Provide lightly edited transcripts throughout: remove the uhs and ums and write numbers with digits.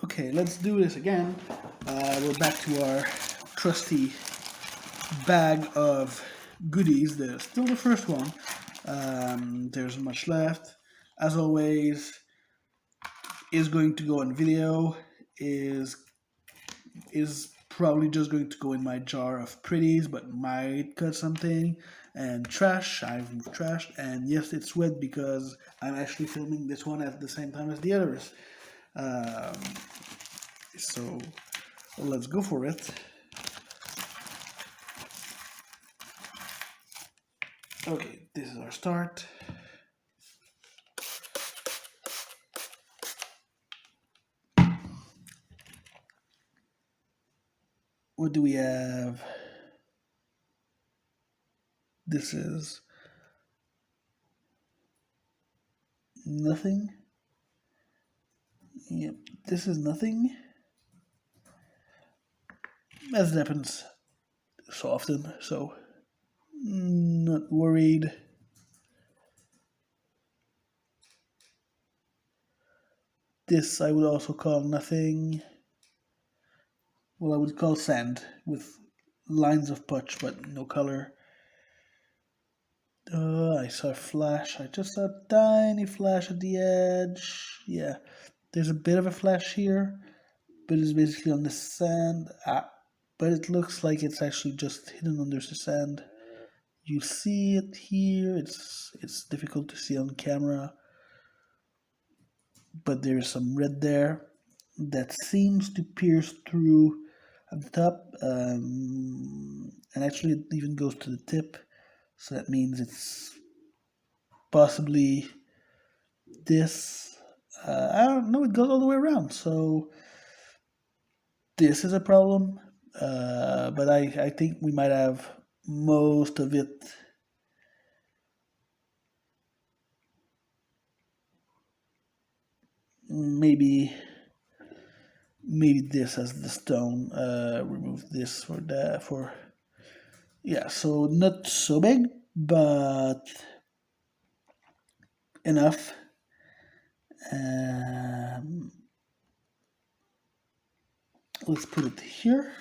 Okay, let's do this again. We're back to our trusty bag of goodies. There's still the first one. There's much left. As always, is going to go on video. Is is probably just going to go in my jar of pretties, but might cut something. And trash, I've trashed. And yes, it's wet because I'm actually filming this one at the same time as the others. Um, so let's go for it. Okay, this is our start. What do we have? This is nothing. Yep, this is nothing. As it happens so often, so not worried. This I would also call nothing. Well, I would call sand with lines of putch but no color. I saw a flash. I just saw a tiny flash at the edge. Yeah, there's a bit of a flash here, but it's basically on the sand. But it looks like it's actually just hidden under the sand. You see it here. It's difficult to see on camera, but there's some red there that seems to pierce through at the top, and actually it even goes to the tip. So that means it's possibly this. I don't know. It goes all the way around. So this is a problem. But I think we might have most of it. Maybe this as the stone. Remove this for that for. Yeah, so not so big, but enough. Let's put it here.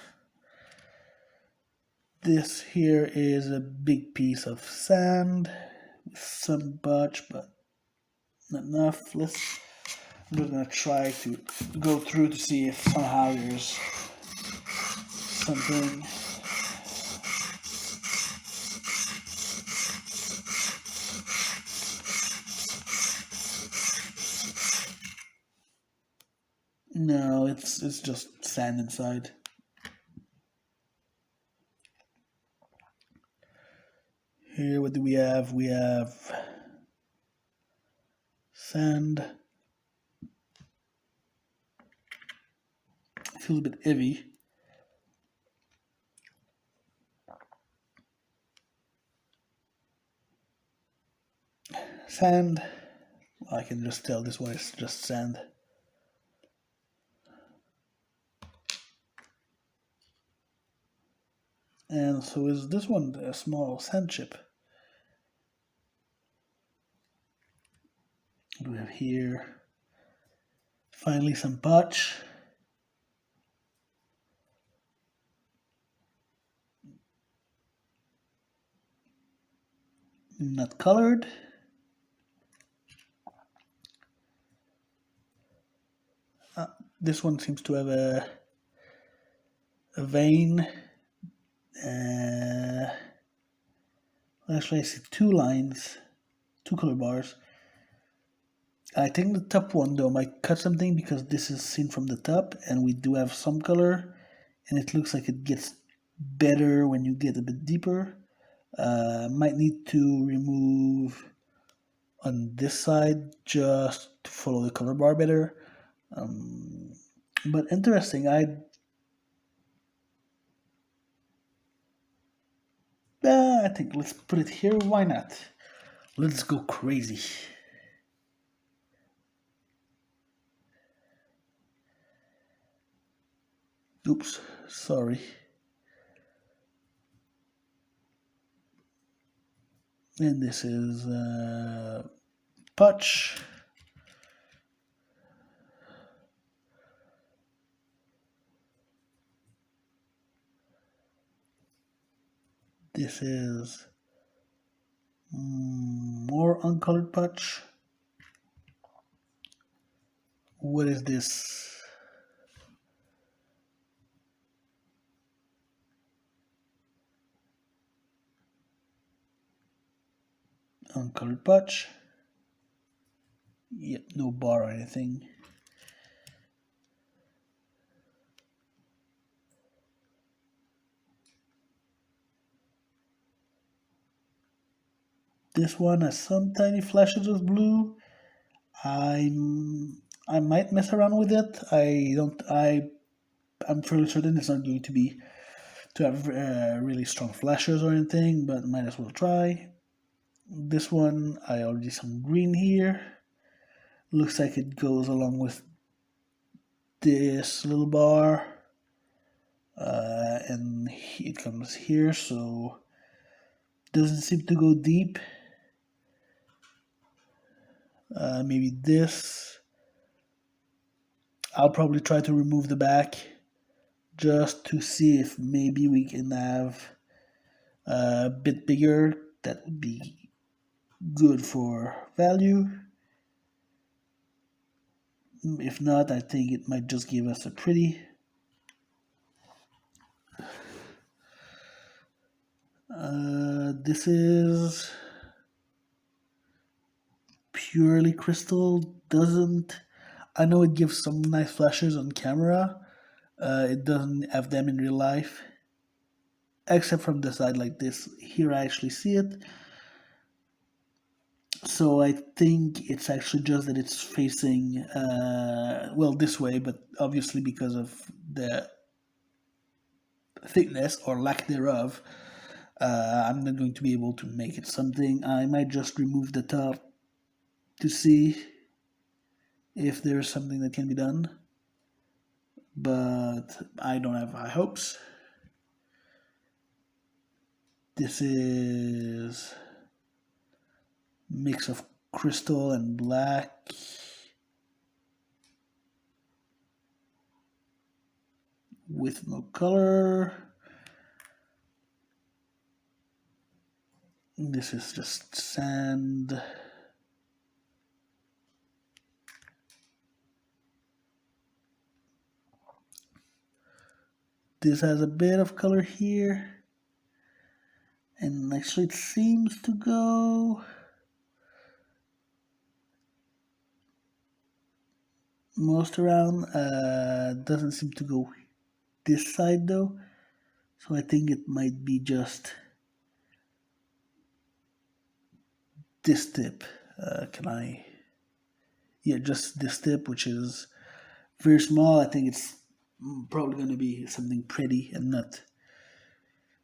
This here is a big piece of sand with some butch, but not enough. I'm just gonna try to go through to see if somehow there's something. No, it's just sand inside. Here, what do we have? We have sand. It feels a bit heavy. Sand. I can just tell this one is just sand. And so is this one, a small sand chip. What do we have here? Finally, some butch. Not colored. This one seems to have a vein. Actually, I see two lines, two color bars. I think the top one though might cut something because this is seen from the top and we do have some color and it looks like it gets better when you get a bit deeper. Might need to remove on this side just to follow the color bar better. But interesting, I think let's put it here. Why not? Let's go crazy. Oops, sorry. And this is Putch. This is more uncolored patch. What is this? Uncolored patch. Yep, no bar or anything. This one has some tiny flashes of blue. I might mess around with it. I'm fairly certain it's not going to have really strong flashes or anything, but might as well try. This one, I already some green here. Looks like it goes along with this little bar. And it comes here, so doesn't seem to go deep. Maybe this. I'll probably try to remove the back just to see if maybe we can have a bit bigger. That would be good for value. If not, I think it might just give us a pretty. This is purely crystal. Doesn't, I know it gives some nice flashes on camera. It doesn't have them in real life, except from the side like this. Here I actually see it. So I think it's actually just that it's facing, well, this way, but obviously because of the thickness or lack thereof, I'm not going to be able to make it something. I might just remove the top to see if there's something that can be done, but I don't have high hopes. This is mix of crystal and black. With no color. This is just sand. This has a bit of color here. And actually it seems to go most around. Doesn't seem to go this side though. So I think it might be just this tip. Yeah, just this tip, which is very small. I think it's probably going to be something pretty and not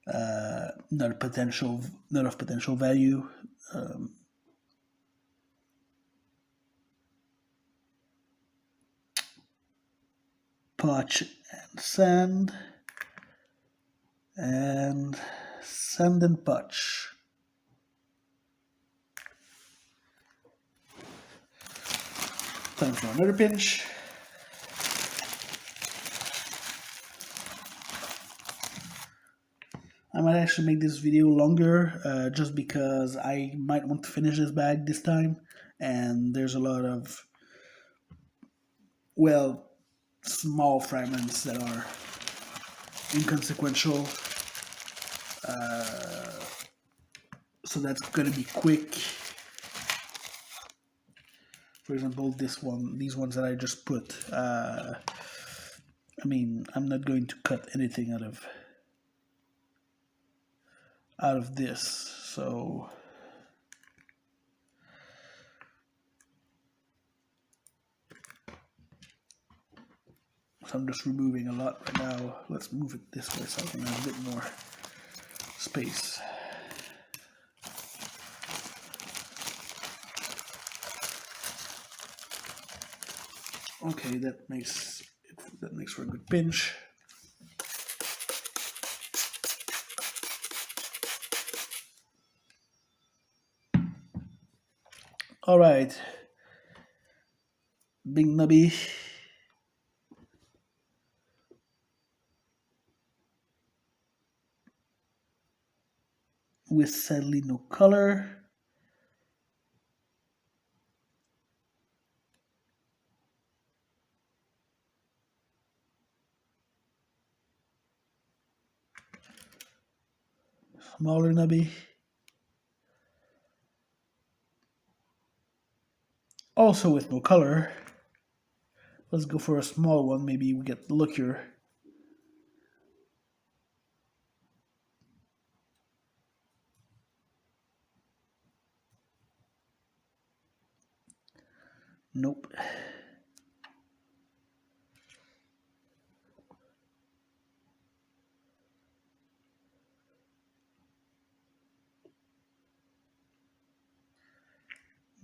of potential value. Patch and sand, and sand and patch. Time for another pinch. I might actually make this video longer just because I might want to finish this bag this time, and there's a lot of, well, small fragments that are inconsequential, so that's gonna be quick. For example, these ones that I just put, I mean, I'm not going to cut anything out of this, so I'm just removing a lot right now. Let's move it this way so I can have a bit more space. Okay, that makes for a good pinch. All right, Big Nubby. with sadly no color. Smaller nubby. Also with no color. Let's go for a small one, maybe we get luckier. Nope.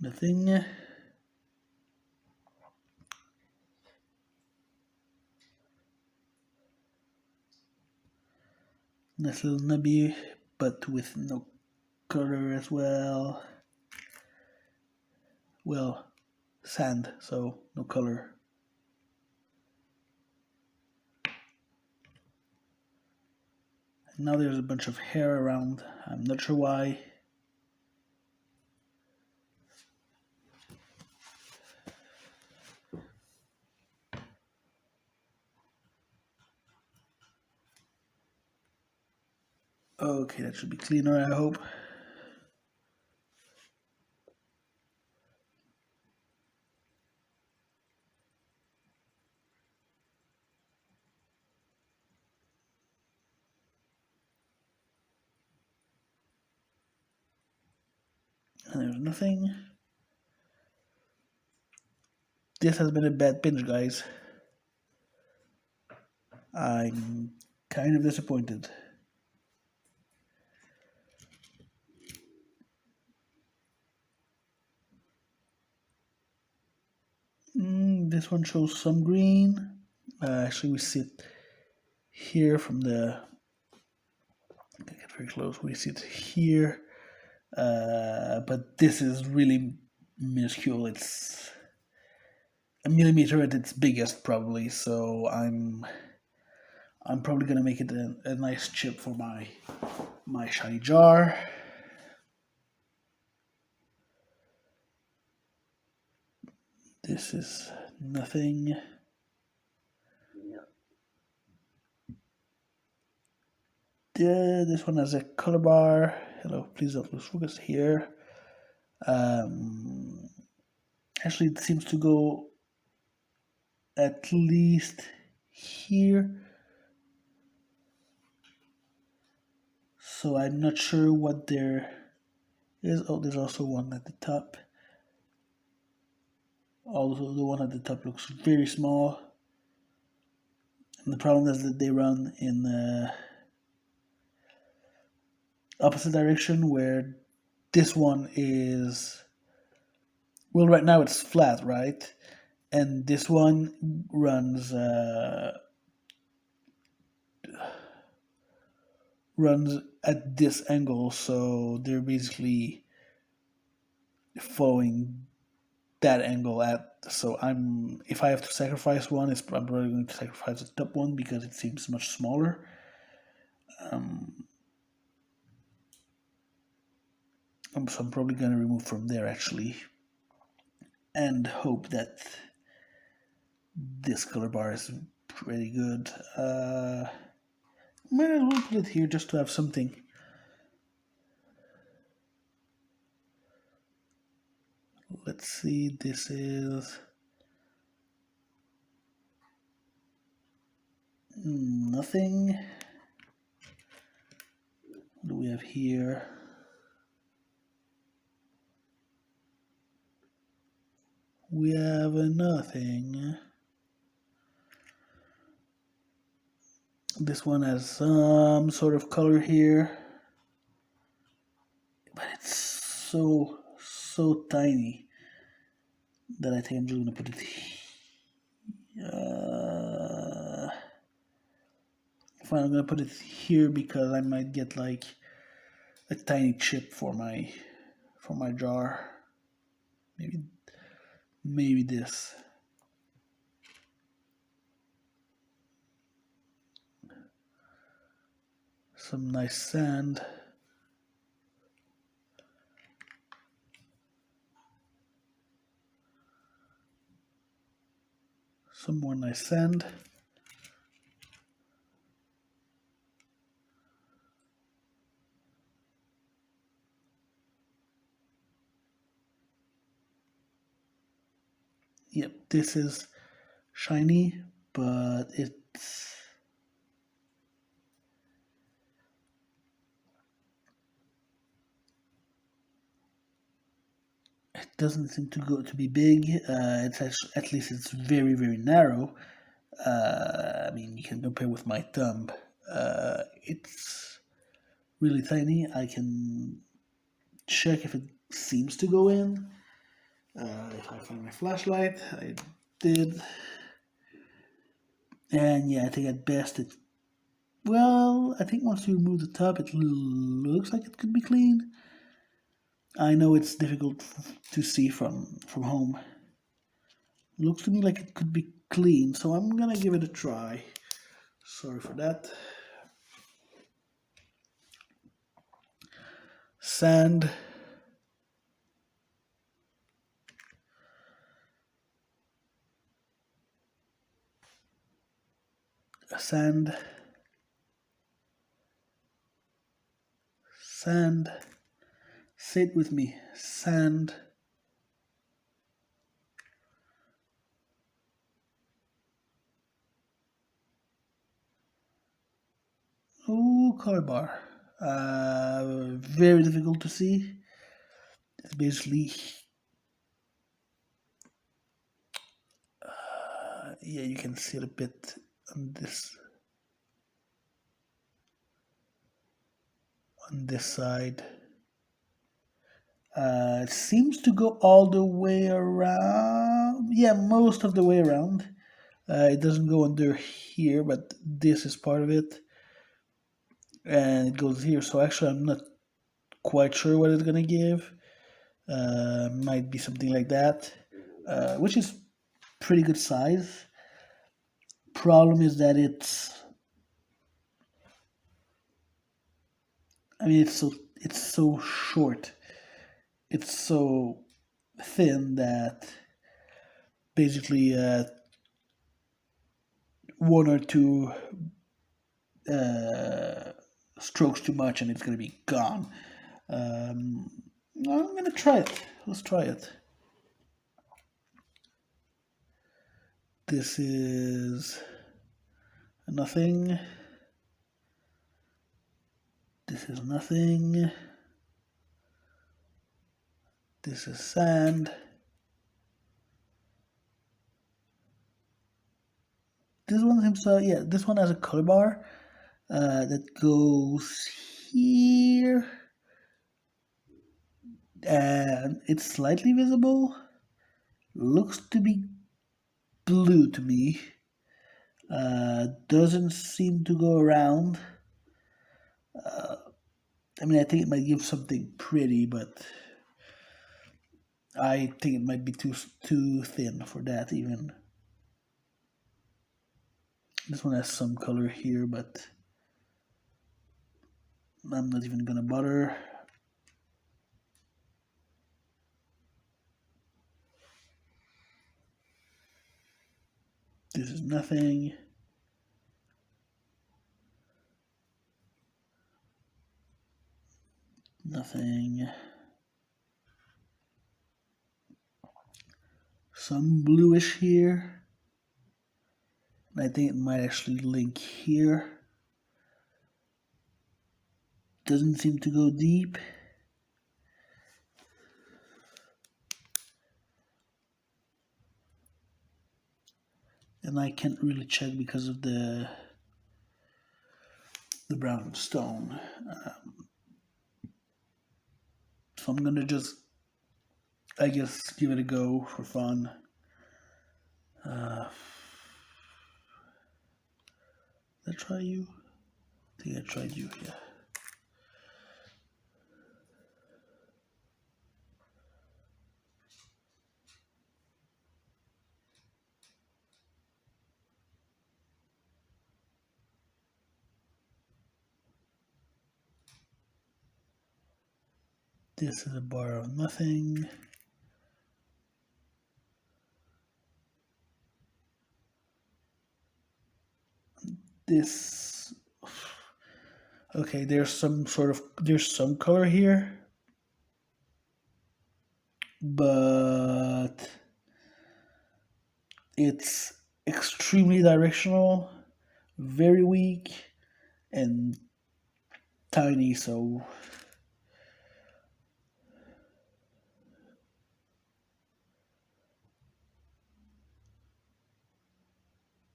Nothing. Nice little nubby, but with no color as well. Well, sand, so no color. And now there's a bunch of hair around. I'm not sure why. Okay, that should be cleaner, I hope. And there's nothing. This has been a bad pinch, guys. I'm kind of disappointed. This one shows some green. Actually, we see it here from the. I get very close. We see it here, but this is really minuscule. It's a millimeter at its biggest, probably. So I'm probably gonna make it a nice chip for my shiny jar. This is nothing. This one has a color bar. Hello, please don't lose focus here. Actually, it seems to go at least here. So I'm not sure what there is. Oh, there's also one at the top. Also, the one at the top looks very small. And the problem is that they run in the opposite direction, where this one is, well, right now it's flat, right? And this one runs at this angle, so they're basically following that angle at. So if I have to sacrifice one, I'm probably going to sacrifice the top one because it seems much smaller. So I'm probably going to remove from there actually, and hope that this color bar is pretty good. Might as well put it here just to have something. Let's see, this is nothing. What do we have here? We have a nothing. This one has some sort of color here, but it's so tiny that I think I'm just gonna put it fine, I'm gonna put it here because I might get like a tiny chip for my jar. Maybe this. Some nice sand. Some more nice sand. Yep, this is shiny, but it doesn't seem to go to be big. It's actually, at least it's very narrow. I mean, you can compare with my thumb. It's really tiny. I can check if it seems to go in. If I find my flashlight, I did. And yeah, I think at best it. Well, I think once you remove the top, it looks like it could be clean. I know it's difficult to see from home. Looks to me like it could be clean, so I'm gonna give it a try. Sorry for that. Sand. Sand. Sand. Say it with me. Sand. Oh, color bar. Very difficult to see. It's basically, yeah, you can see it a bit on this side. It seems to go all the way around. Yeah, most of the way around. It doesn't go under here, but this is part of it. And it goes here. So actually, I'm not quite sure what it's going to give. Might be something like that, which is pretty good size. Problem is that it's so short. It's so thin that basically one or two strokes too much and it's gonna be gone. I'm gonna try it. Let's try it. This is nothing. This is nothing. This is sand. This one seems yeah, this one has a color bar that goes here. And it's slightly visible. Looks to be blue to me. Doesn't seem to go around. I mean, I think it might give something pretty, but I think it might be too thin for that even. This one has some color here, but I'm not even gonna bother. This is nothing. Nothing. Some bluish here. And I think it might actually link here. Doesn't seem to go deep. And I can't really check because of the brown stone. So I'm gonna just, I guess, give it a go for fun. Did I try you? I think I tried you, yeah. This is a bar of nothing. This, okay, there's some color here, but it's extremely directional, very weak, and tiny. So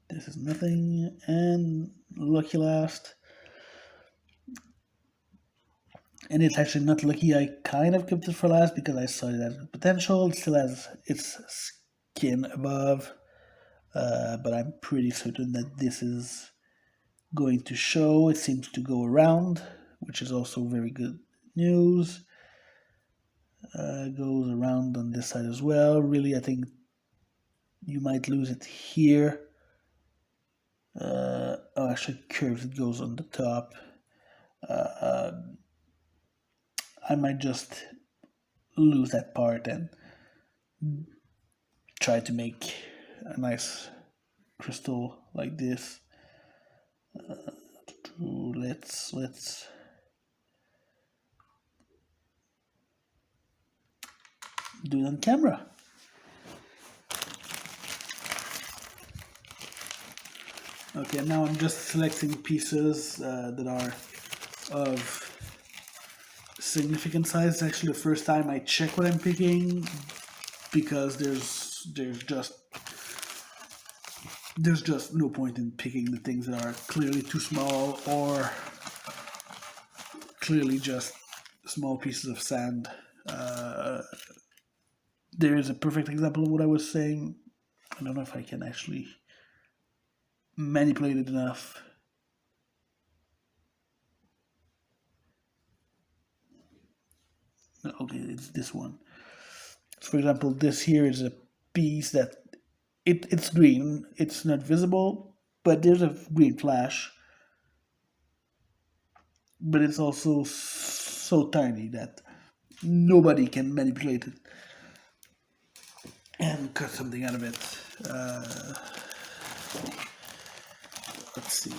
this is nothing. And lucky last. And it's actually not lucky. I kind of kept it for last because I saw it as a potential. It still has its skin above, but I'm pretty certain that this is going to show. It seems to go around, which is also very good news. Goes around on this side as well. Really, I think you might lose it here. Oh, actually, curves. It goes on the top. I might just lose that part and try to make a nice crystal like this. Let's do it on camera. Okay, now I'm just selecting pieces that are of significant size. It's actually the first time I check what I'm picking because there's just no point in picking the things that are clearly too small or clearly just small pieces of sand. There is a perfect example of what I was saying. I don't know if I can actually manipulate it enough. Okay, it's this one. So for example, this here is a piece that it's green. It's not visible, but there's a green flash. But it's also so tiny that nobody can manipulate it and cut something out of it. Let's see.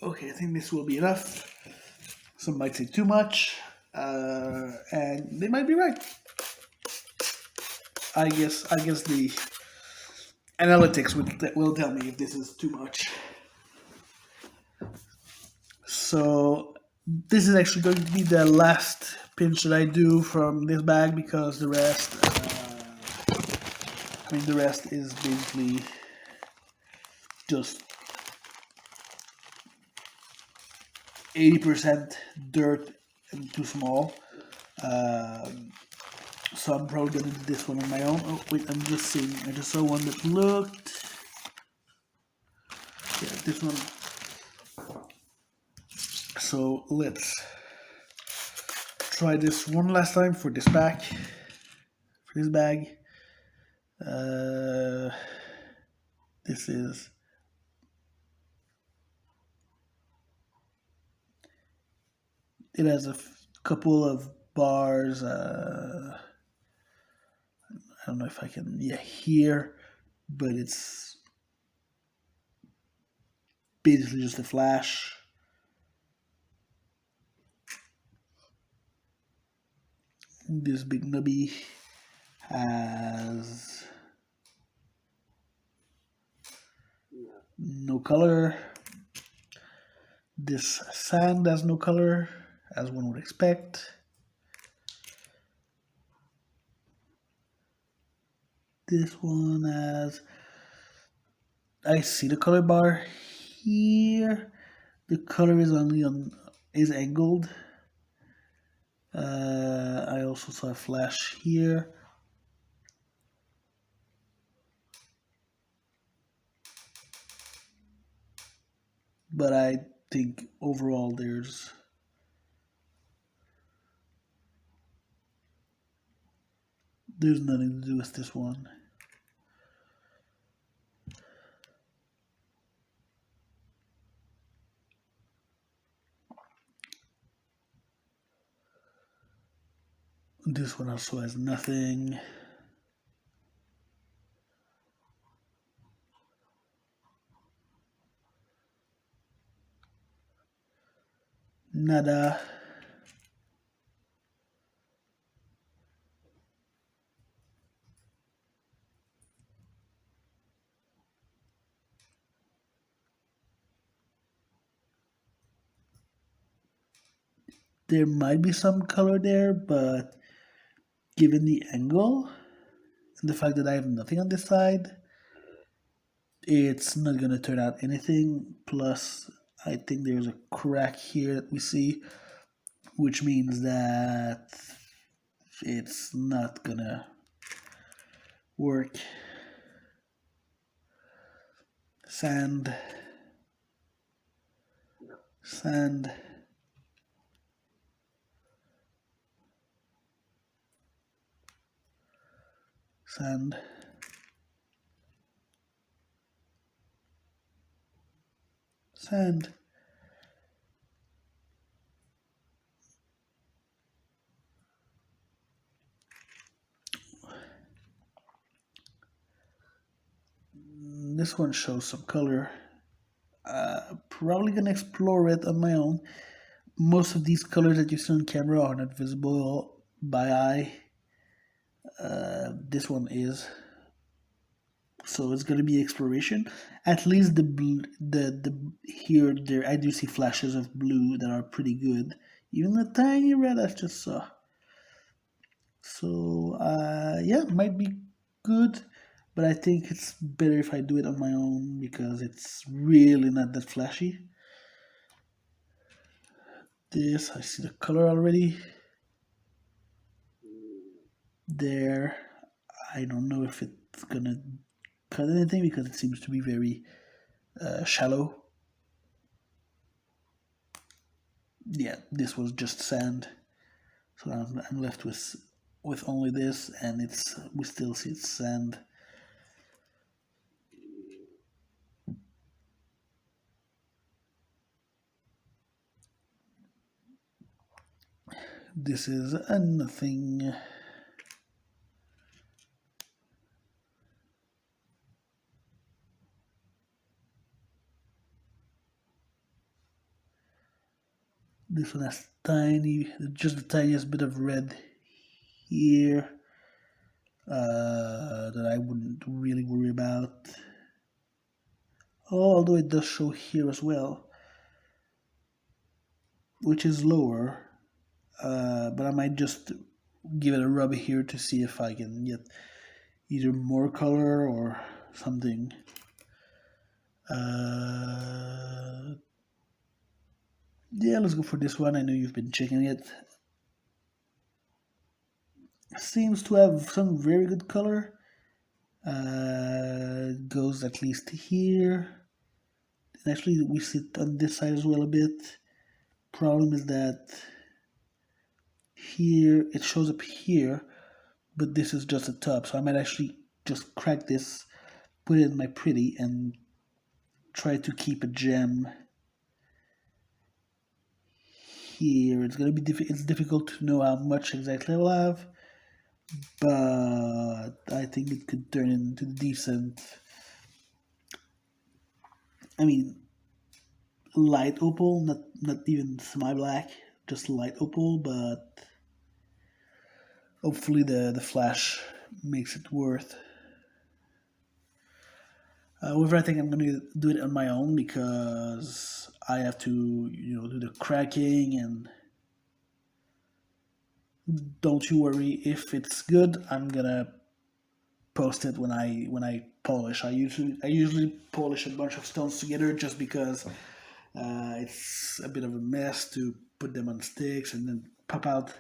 Okay, I think this will be enough. Some might say too much, and they might be right. I guess the analytics will tell me if this is too much. So this is actually going to be the last pinch that I do from this bag because the rest, the rest is basically just 80% dirt and too small. So I'm probably gonna do this one on my own. Oh wait, I'm just seeing. I just saw one that looked. Yeah, this one. So let's try this one last time for this bag. For this bag. This is. It has a couple of bars. I don't know if I can. Yeah, here, but it's basically just a flash. This big nubby has no color. This sand has no color, as one would expect. This one has, I see the color bar here, The color is only on is angled. I also saw a flash here. But I think overall there's nothing to do with this one. This one also has nothing. Nada. There might be some color there, but given the angle and the fact that I have nothing on this side, it's not gonna turn out anything. Plus, I think there's a crack here that we see, which means that it's not gonna work. Sand, sand, sand, sand. This one shows some color. Probably gonna explore it on my own. Most of these colors that you see on camera are not visible by eye. This one is, so it's gonna be exploration. At least the here there I do see flashes of blue that are pretty good. Even the tiny red I just saw. So yeah, might be good, but I think it's better if I do it on my own because it's really not that flashy. This, I see the color already. There, I don't know if it's gonna cut anything because it seems to be very shallow. Yeah, this was just sand, so I'm left with only this, and it's we still see it's sand. This is a nothing. This one has just the tiniest bit of red here that I wouldn't really worry about. Oh, although it does show here as well, which is lower. But I might just give it a rub here to see if I can get either more color or something. Yeah, let's go for this one. I know you've been checking it. Seems to have some very good color. Goes at least here. And actually, we see it on this side as well a bit. Problem is that here it shows up here, but this is just a top. So I might actually just crack this, put it in my pretty, and try to keep a gem here. It's gonna be it's difficult to know how much exactly I will have, but I think it could turn into decent. I mean, light opal, not even semi black, just light opal, but hopefully the flash makes it worth. However, I think I'm gonna do it on my own because I have to, do the cracking, and don't you worry if it's good. I'm gonna post it when I polish. I usually polish a bunch of stones together just because It's a bit of a mess to put them on sticks and then pop out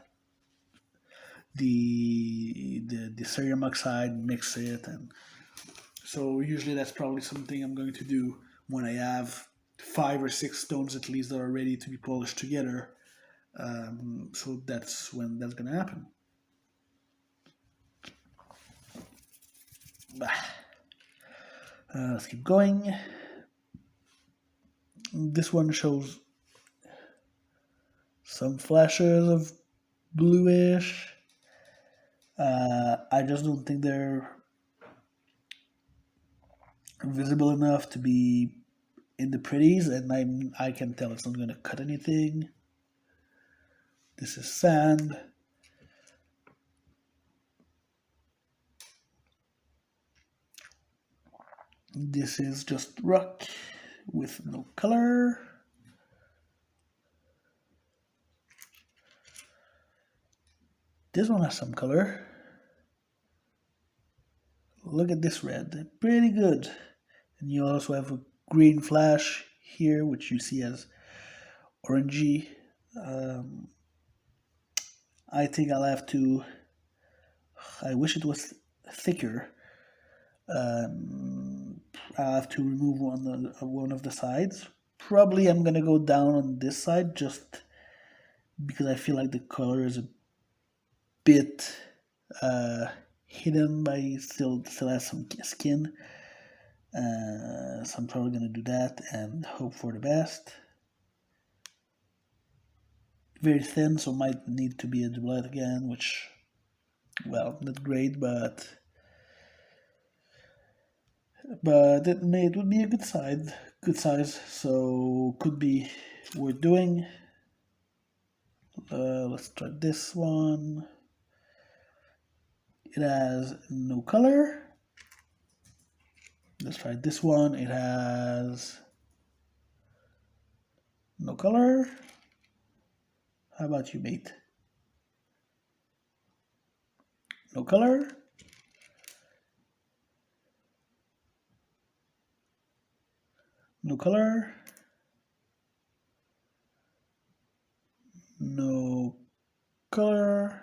the cerium oxide, mix it, and so usually that's probably something I'm going to do when I have 5 or 6 stones at least that are ready to be polished together. So that's when that's gonna happen. Let's keep going. This one shows some flashes of bluish. I just don't think they're visible enough to be in the pretties, and I can tell it's not going to cut anything. This is sand. This is just rock with no color. This one has some color. Look at this red, pretty good. And you also have a green flash here, which you see as orangey. I think I'll have to. I wish it was thicker. I'll have to remove one of the sides. Probably I'm gonna go down on this side just because I feel like the color is a bit hidden by still has some skin. So I'm probably gonna do that and hope for the best. Very thin, so might need to be a doublet again, which, well, not great, but it would be a good size, so could be worth doing. Let's try this one. It has no color. Let's try this one. It has no color. How about you, mate? No color. No color. No color.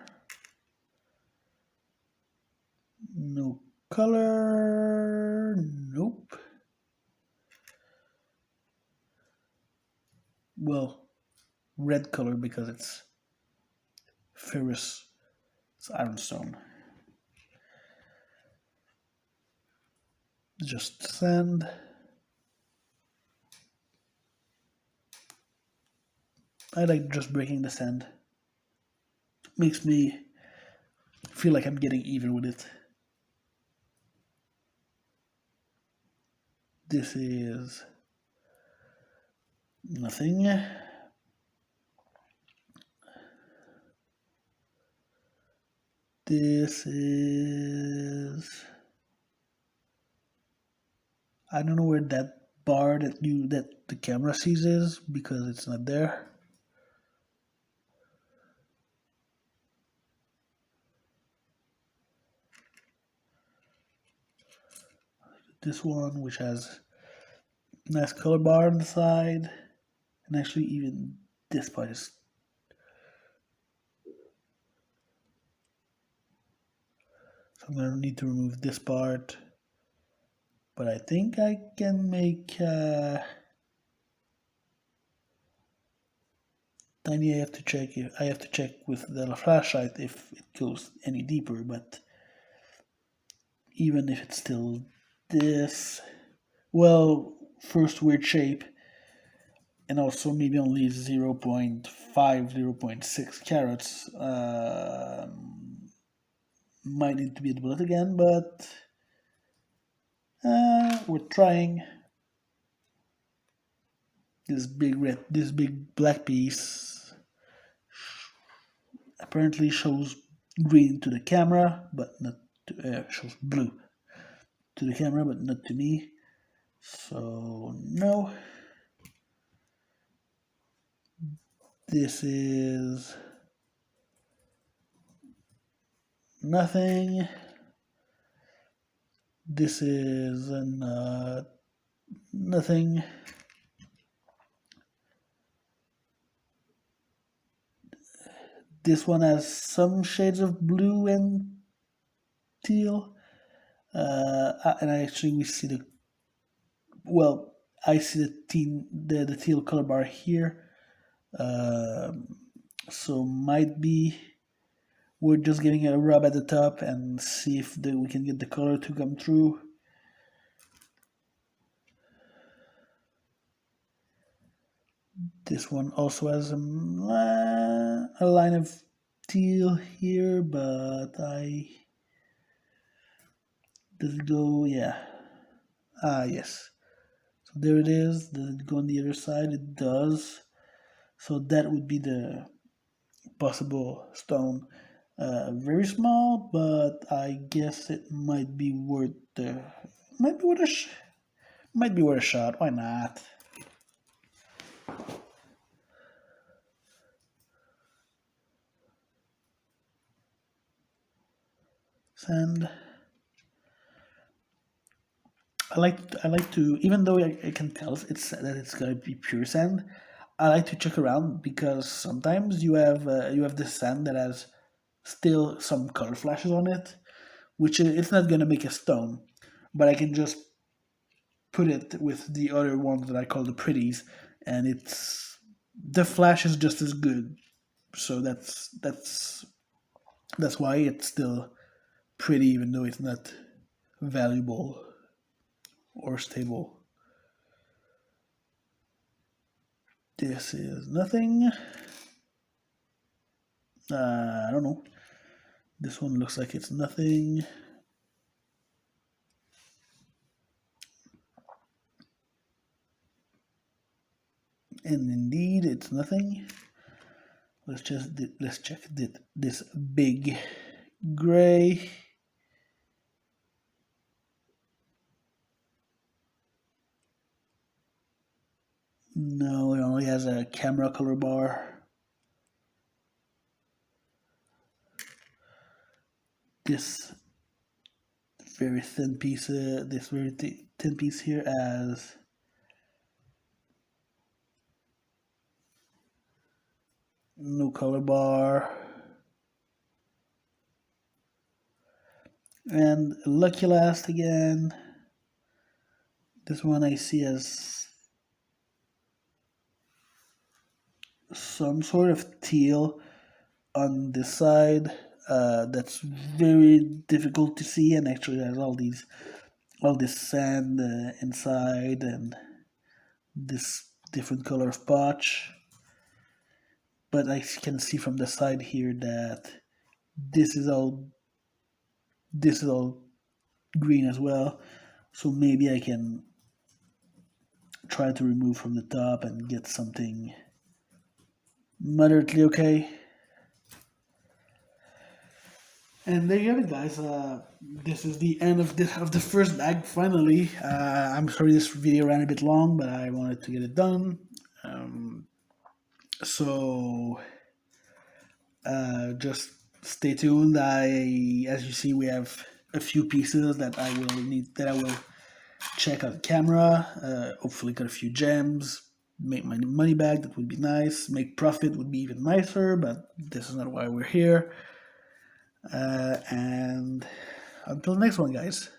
No color. Nope. Well, red color because it's ferrous. It's ironstone. Just sand. I like just breaking the sand. Makes me feel like I'm getting even with it. This is nothing. This is, I don't know where that bar that the camera sees is because it's not there. This one, which has a nice color bar on the side, and actually even this part is. So I'm gonna need to remove this part, but I think I can make. Tiny, I have to check. I have to check with the flashlight if it goes any deeper, but even if it's still this, well, first weird shape, and also maybe only 0.5, 0.6 carats. Might need to be a bullet again, but we're trying. This big black piece apparently shows green to the camera, but not to, shows blue to the camera, but not to me. So no. This is nothing. This is nothing. This one has some shades of blue and teal. And I actually we see the well, I see the teal color bar here. So might be we're just giving it a rub at the top and see if we can get the color to come through. This one also has a line of teal here, but does it go? Yeah. Yes. So there it is. Does it go on the other side? It does. So that would be the possible stone. Very small, but I guess it might be worth might be worth might be worth a shot. Why not? Sand. I like to even though I can tell that it's gonna be pure sand. I like to check around because sometimes you have this sand that has still some color flashes on it, which it's not gonna make a stone, but I can just put it with the other ones that I call the pretties, and it's the flash is just as good. So that's why it's still pretty, even though it's not valuable or stable. This is nothing. I don't know. This one looks like it's nothing. And indeed, it's nothing. Let's check this big gray. No, it only has a camera color bar. This very thin piece, thin piece here has no color bar. And Lucky Last again. This one I see as some sort of teal on this side. That's very difficult to see, and actually has all this sand inside and this different color of potch. But I can see from the side here that this is all green as well. So maybe I can try to remove from the top and get something moderately okay. And there you have it, guys. This is the end of the first bag. Finally, I'm sorry this video ran a bit long, but I wanted to get it done. So just stay tuned. As you see, we have a few pieces that I will check out the camera. Hopefully, got a few gems. Make my money back. That would be nice. Make profit would be even nicer. But this is not why we're here. And until the next one, guys.